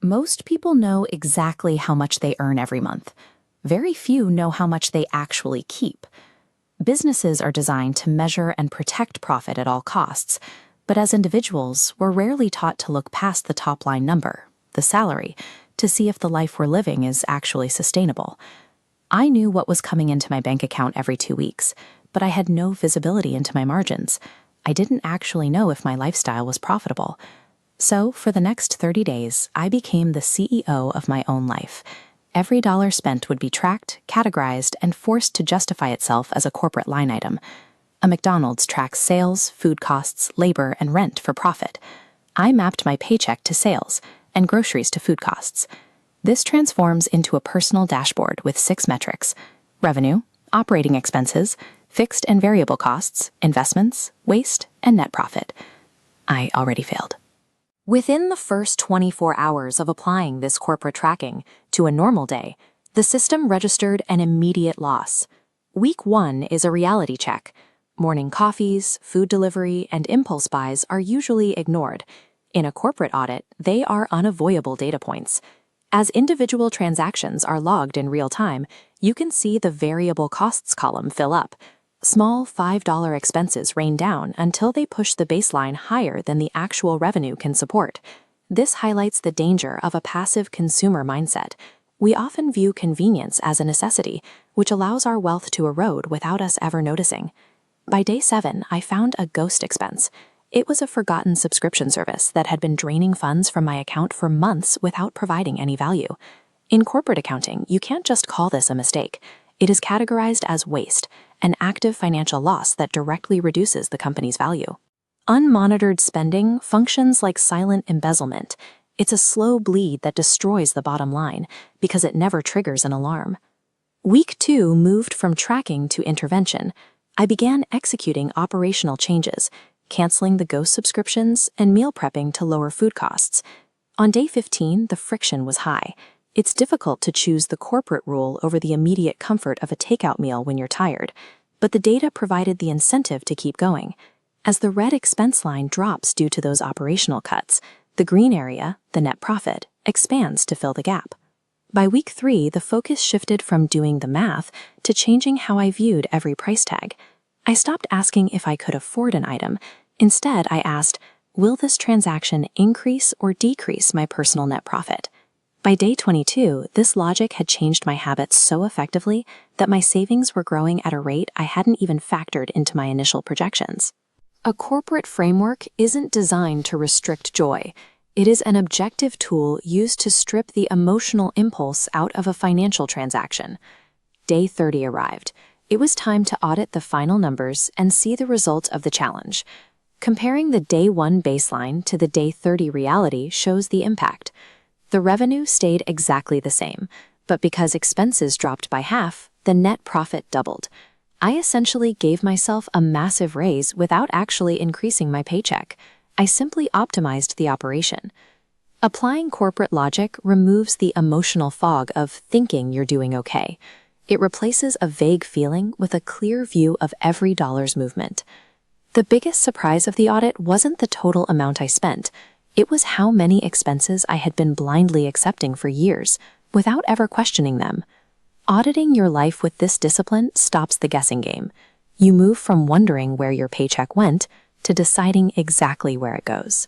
Most people know exactly how much they earn every month. Very few know how much they actually keep. Businesses are designed to measure and protect profit at all costs, but as individuals, we're rarely taught to look past the top-line number, the salary, to see if the life we're living is actually sustainable. I knew what was coming into my bank account every 2 weeks, but I had no visibility into my margins. I didn't actually know if my lifestyle was profitable. So, for the next 30 days, I became the CEO of my own life. Every dollar spent would be tracked, categorized, and forced to justify itself as a corporate line item. A McDonald's tracks sales, food costs, labor, and rent for profit. I mapped my paycheck to sales, and groceries to food costs. This transforms into a personal dashboard with 6 metrics: revenue, operating expenses, fixed and variable costs, investments, waste, and net profit. I already failed. Within the first 24 hours of applying this corporate tracking to a normal day, the system registered an immediate loss. Week 1 is a reality check. Morning coffees, food delivery, and impulse buys are usually ignored. In a corporate audit, they are unavoidable data points. As individual transactions are logged in real time, you can see the variable costs column fill up. Small $5 expenses rain down until they push the baseline higher than the actual revenue can support. This highlights the danger of a passive consumer mindset. We often view convenience as a necessity, which allows our wealth to erode without us ever noticing. By day 7, I found a ghost expense. It was a forgotten subscription service that had been draining funds from my account for months without providing any value. In corporate accounting, you can't just call this a mistake. It is categorized as waste, an active financial loss that directly reduces the company's value. Unmonitored spending functions like silent embezzlement. It's a slow bleed that destroys the bottom line because it never triggers an alarm. Week 2 moved from tracking to intervention. I began executing operational changes, canceling the ghost subscriptions and meal prepping to lower food costs. On day 15, the friction was high. It's difficult to choose the corporate rule over the immediate comfort of a takeout meal when you're tired, but the data provided the incentive to keep going. As the red expense line drops due to those operational cuts, the green area, the net profit, expands to fill the gap. By week 3, the focus shifted from doing the math to changing how I viewed every price tag. I stopped asking if I could afford an item. Instead, I asked, will this transaction increase or decrease my personal net profit? By day 22, this logic had changed my habits so effectively that my savings were growing at a rate I hadn't even factored into my initial projections. A corporate framework isn't designed to restrict joy. It is an objective tool used to strip the emotional impulse out of a financial transaction. Day 30 arrived. It was time to audit the final numbers and see the result of the challenge. Comparing the day 1 baseline to the day 30 reality shows the impact. The revenue stayed exactly the same, but because expenses dropped by half, the net profit doubled. I essentially gave myself a massive raise without actually increasing my paycheck. I simply optimized the operation. Applying corporate logic removes the emotional fog of thinking you're doing okay. It replaces a vague feeling with a clear view of every dollar's movement. The biggest surprise of the audit wasn't the total amount I spent. It was how many expenses I had been blindly accepting for years, without ever questioning them. Auditing your life with this discipline stops the guessing game. You move from wondering where your paycheck went to deciding exactly where it goes.